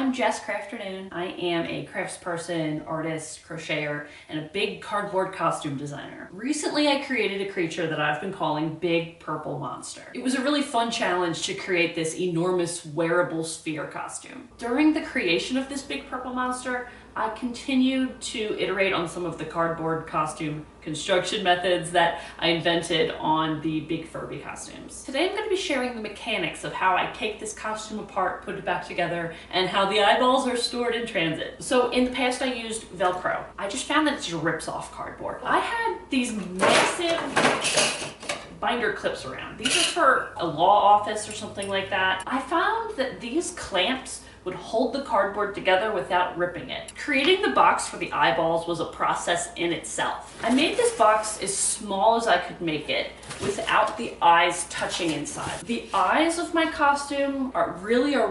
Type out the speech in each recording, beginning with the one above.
I'm Jess Crafternoon. I am a craftsperson, artist, crocheter, and a big cardboard costume designer. Recently, I created a creature that I've been calling Big Purple Monster. It was a really fun challenge to create this enormous wearable sphere costume. During the creation of this Big Purple Monster, I continued to iterate on some of the cardboard costume construction methods that I invented on the Big Furby costumes. Today I'm going to be sharing the mechanics of how I take this costume apart, put it back together, and how the eyeballs are stored in transit. So in the past I used Velcro. I just found that it just rips off cardboard. I had these massive binder clips around. These are for a law office or something like that. I found that these clamps would hold the cardboard together without ripping it. Creating the box for the eyeballs was a process in itself. I made this box as small as I could make it without the eyes touching inside. The eyes of my costume are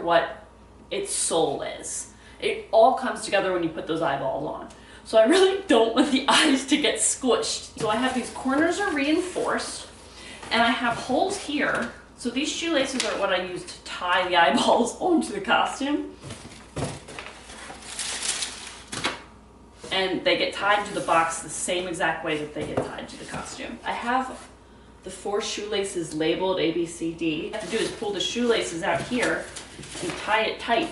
what its soul is. It all comes together when you put those eyeballs on. So I really don't want the eyes to get squished. So I have these corners are reinforced and I have holes here. So these shoelaces are what I use to tie the eyeballs onto the costume. And they get tied to the box the same exact way that they get tied to the costume. I have the 4 shoelaces labeled A, B, C, D. What I have to do is pull the shoelaces out here and tie it tight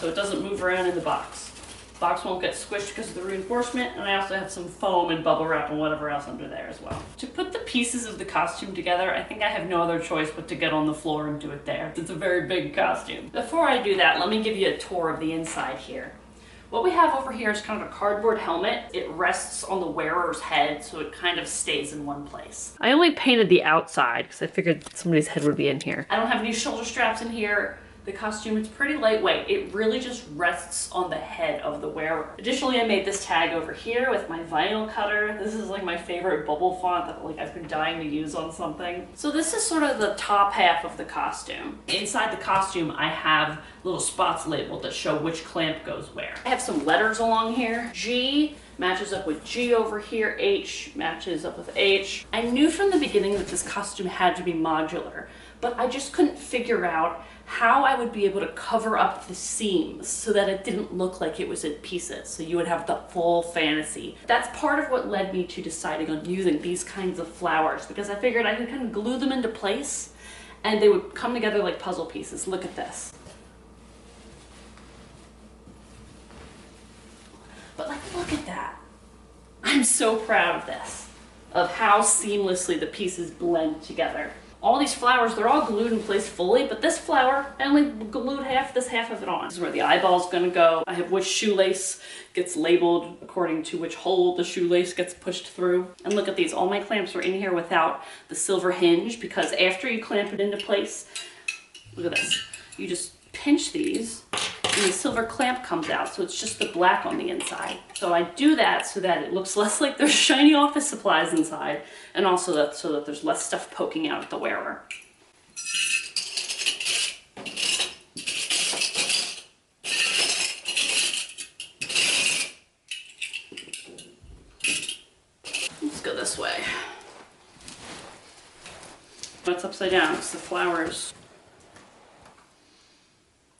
so it doesn't move around in the box. The box won't get squished because of the reinforcement, and I also have some foam and bubble wrap and whatever else under there as well. To put the pieces of the costume together, I think I have no other choice but to get on the floor and do it there. It's a very big costume. Before I do that, let me give you a tour of the inside here. What we have over here is kind of a cardboard helmet. It rests on the wearer's head, so it kind of stays in one place. I only painted the outside because I figured somebody's head would be in here. I don't have any shoulder straps in here. The costume, it's pretty lightweight. It really just rests on the head of the wearer. Additionally, I made this tag over here with my vinyl cutter. This is like my favorite bubble font that I've been dying to use on something. So this is sort of the top half of the costume. Inside the costume, I have little spots labeled that show which clamp goes where. I have some letters along here. G matches up with G over here. H matches up with H. I knew from the beginning that this costume had to be modular, but I just couldn't figure out how I would be able to cover up the seams so that it didn't look like it was in pieces, so you would have the full fantasy. That's part of what led me to deciding on using these kinds of flowers, because I figured I could kind of glue them into place and they would come together like puzzle pieces. Look at this. But look at that. I'm so proud of this, of how seamlessly the pieces blend together. All these flowers, they're all glued in place fully, but this flower, I only glued this half of it on. This is where the eyeball's gonna go. I have which shoelace gets labeled according to which hole the shoelace gets pushed through. And look at these, all my clamps were in here without the silver hinge, because after you clamp it into place, look at this, you just pinch these and the silver clamp comes out, so it's just the black on the inside. So I do that so that it looks less like there's shiny office supplies inside, and also so that there's less stuff poking out at the wearer. Let's go this way. It's upside down, it's the flowers.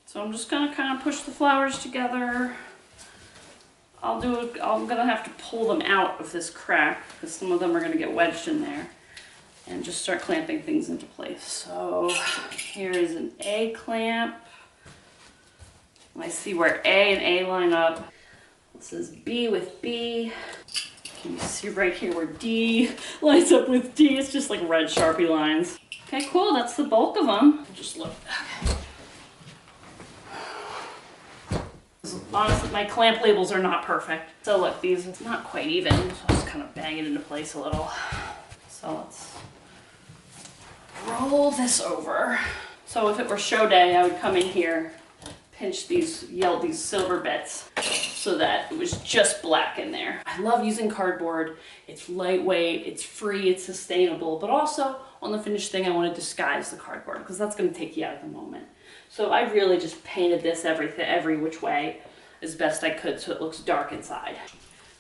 So I'm just gonna kind of push the flowers together. I'm gonna have to pull them out of this crack because some of them are gonna get wedged in there, and just start clamping things into place. So here is an A clamp. I see where A and A line up. This is B with B. Can you see right here where D lines up with D? It's just like red Sharpie lines. Okay, cool, that's the bulk of them. Just look, okay. Honestly, my clamp labels are not perfect. So look, these, it's not quite even, so I'll just kind of bang it into place a little. So let's roll this over. So if it were show day, I would come in here, pinch these silver bits so that it was just black in there. I love using cardboard. It's lightweight, it's free, it's sustainable, but also on the finished thing, I want to disguise the cardboard because that's going to take you out of the moment. So I really just painted this every which way as best I could so it looks dark inside.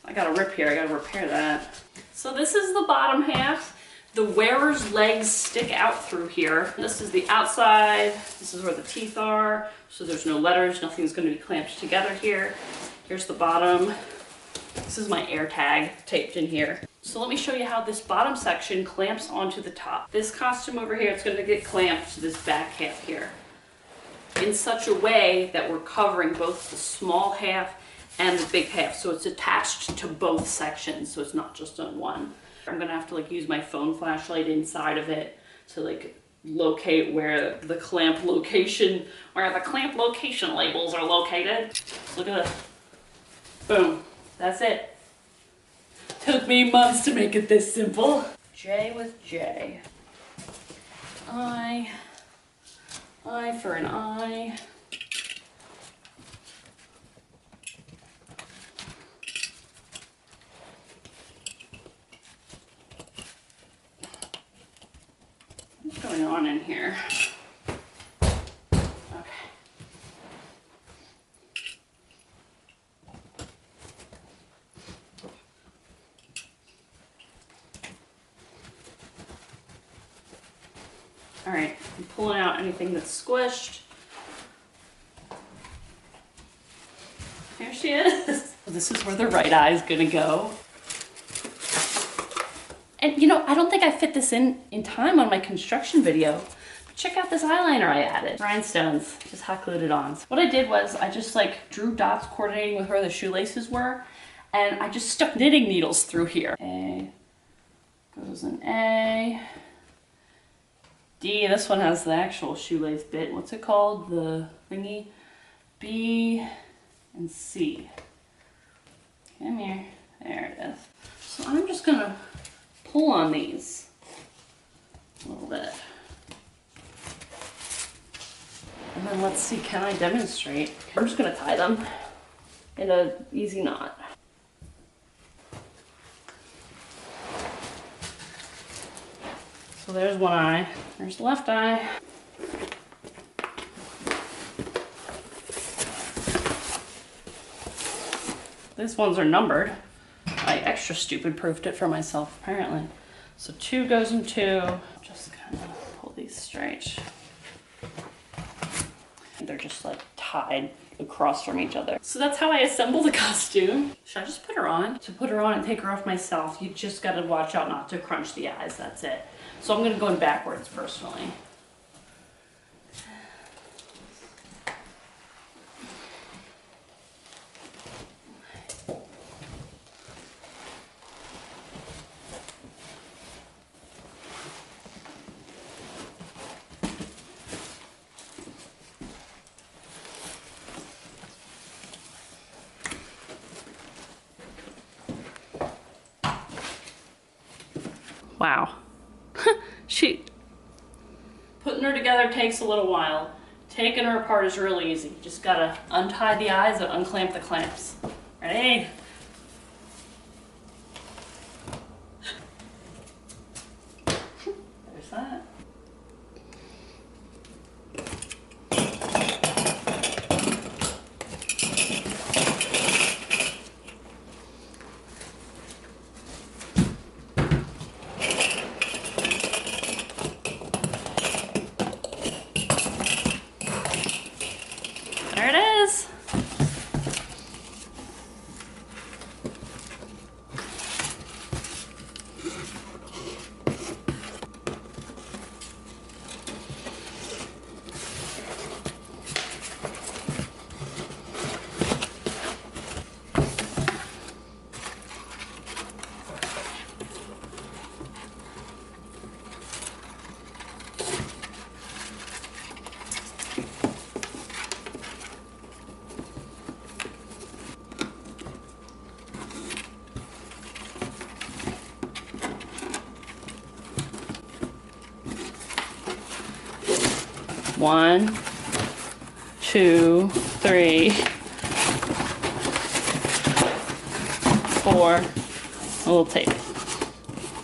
I got a rip here, I gotta repair that. So this is the bottom half. The wearer's legs stick out through here. This is the outside. This is where the teeth are. So there's no letters. Nothing's going to be clamped together here. Here's the bottom. This is my air tag taped in here. So let me show you how this bottom section clamps onto the top. This costume over here, it's going to get clamped to this back half here in such a way that we're covering both the small half and the big half. So it's attached to both sections. So it's not just on one. I'm going to have to like use my phone flashlight inside of it to like locate where the clamp location labels are located. Look at this. Boom. That's it. Took me months to make it this simple. J with J. I for an I. What's going on in here? All right, I'm pulling out anything that's squished. Here she is. This is where the right eye is gonna go. And you know, I don't think I fit this in time on my construction video. But check out this eyeliner I added. Rhinestones, just hot glued it on. So what I did was I just like drew dots coordinating with where the shoelaces were, and I just stuck knitting needles through here. A goes an A. D, this one has the actual shoelace bit. What's it called? The thingy. B and C. Come here. There it is. So I'm just gonna pull on these a little bit. And then let's see, can I demonstrate? I'm just gonna tie them in an easy knot. So there's one eye, there's the left eye. These ones are numbered. I extra stupid proofed it for myself apparently. So 2 goes in 2. Just kind of pull these straight. They're just like tied across from each other. So that's how I assemble the costume. Should I just put her on? To put her on and take her off myself, you just gotta watch out not to crunch the eyes, that's it. So I'm gonna go in backwards personally. Wow. Putting her together takes a little while. Taking her apart is really easy. Just gotta untie the eyes and unclamp the clamps. Ready? There's that. There it is. One, 2, 3, 4, a little tape.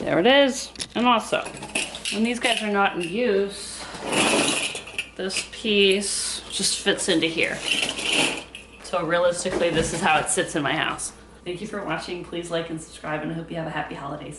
There it is. And also, when these guys are not in use, this piece just fits into here. So realistically, this is how it sits in my house. Thank you for watching. Please like and subscribe, and I hope you have a happy holidays.